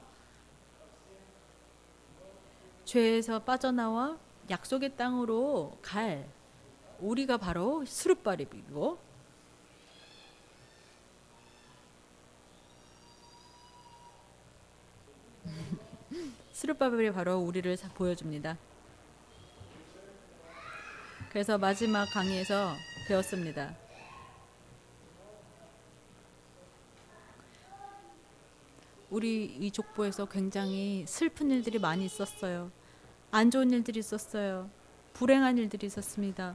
죄에서 빠져나와 약속의 땅으로 갈 우리가 바로 스룹바벨이고 스룹바벨이 바로 우리를 보여줍니다. 그래서 마지막 강의에서 배웠습니다. 우리 이 족보에서 굉장히 슬픈 일들이 많이 있었어요. 안 좋은 일들이 있었어요. 불행한 일들이 있었습니다.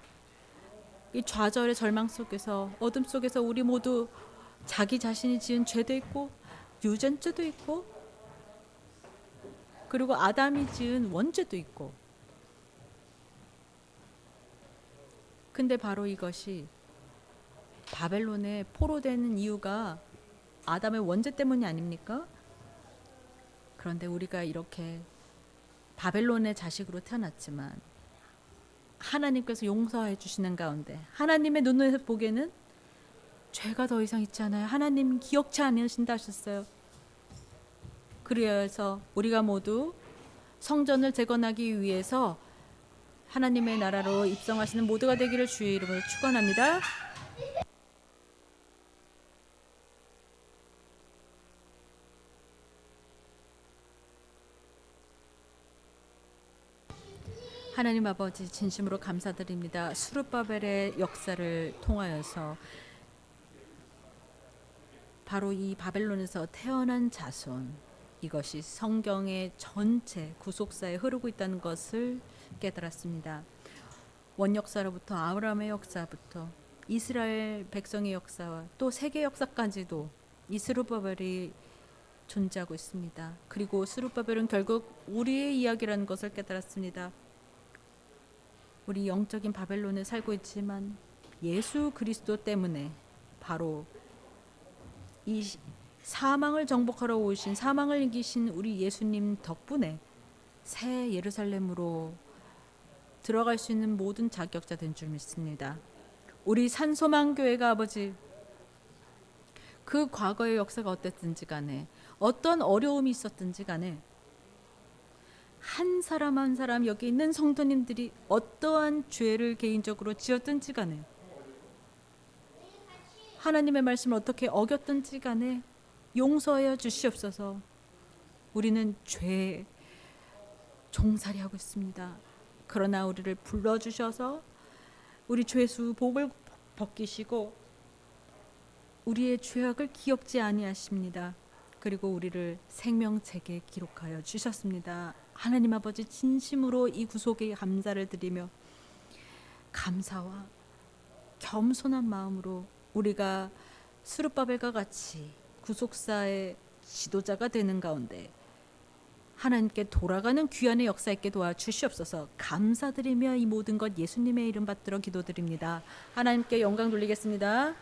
이 좌절의 절망 속에서 어둠 속에서 우리 모두 자기 자신이 지은 죄도 있고 유전죄도 있고 그리고 아담이 지은 원죄도 있고 근데 바로 이것이 바벨론에 포로되는 이유가 아담의 원죄 때문이 아닙니까? 그런데 우리가 이렇게 바벨론의 자식으로 태어났지만 하나님께서 용서해 주시는 가운데 하나님의 눈을 보기에는 죄가 더 이상 있지 않아요. 하나님 기억치 않으신다 하셨어요. 그래서 우리가 모두 성전을 재건하기 위해서 하나님의 나라로 입성하시는 모두가 되기를 주의 이름으로 축원합니다. 하나님 아버지 진심으로 감사드립니다. 스룹바벨의 역사를 통하여서 바로 이 바벨론에서 태어난 자손 이것이 성경의 전체 구속사에 흐르고 있다는 것을 깨달았습니다. 원역사로부터 아브라함의 역사부터 이스라엘 백성의 역사와 또 세계 역사까지도 이 스룹바벨이 존재하고 있습니다. 그리고 스룹바벨은 결국 우리의 이야기라는 것을 깨달았습니다. 우리 영적인 바벨론에 살고 있지만 예수 그리스도 때문에 바로 이 사망을 정복하러 오신 사망을 이기신 우리 예수님 덕분에 새 예루살렘으로 들어갈 수 있는 모든 자격자 된 줄 믿습니다. 우리 산소망 교회가 아버지 그 과거의 역사가 어땠든지 간에 어떤 어려움이 있었든지 간에 한 사람 한 사람 여기 있는 성도님들이 어떠한 죄를 개인적으로 지었든지 간에 하나님의 말씀을 어떻게 어겼든지 간에 용서하여 주시옵소서. 우리는 죄에 종살이 하고 있습니다. 그러나 우리를 불러주셔서 우리 죄수 복을 벗기시고 우리의 죄악을 기억지 아니하십니다. 그리고 우리를 생명책에 기록하여 주셨습니다. 하나님 아버지 진심으로 이 구속에 감사를 드리며 감사와 겸손한 마음으로 우리가 스룹바벨과 같이 구속사의 지도자가 되는 가운데 하나님께 돌아가는 귀한의 역사 있게 도와주시옵소서. 감사드리며 이 모든 것 예수님의 이름 받들어 기도드립니다. 하나님께 영광 돌리겠습니다.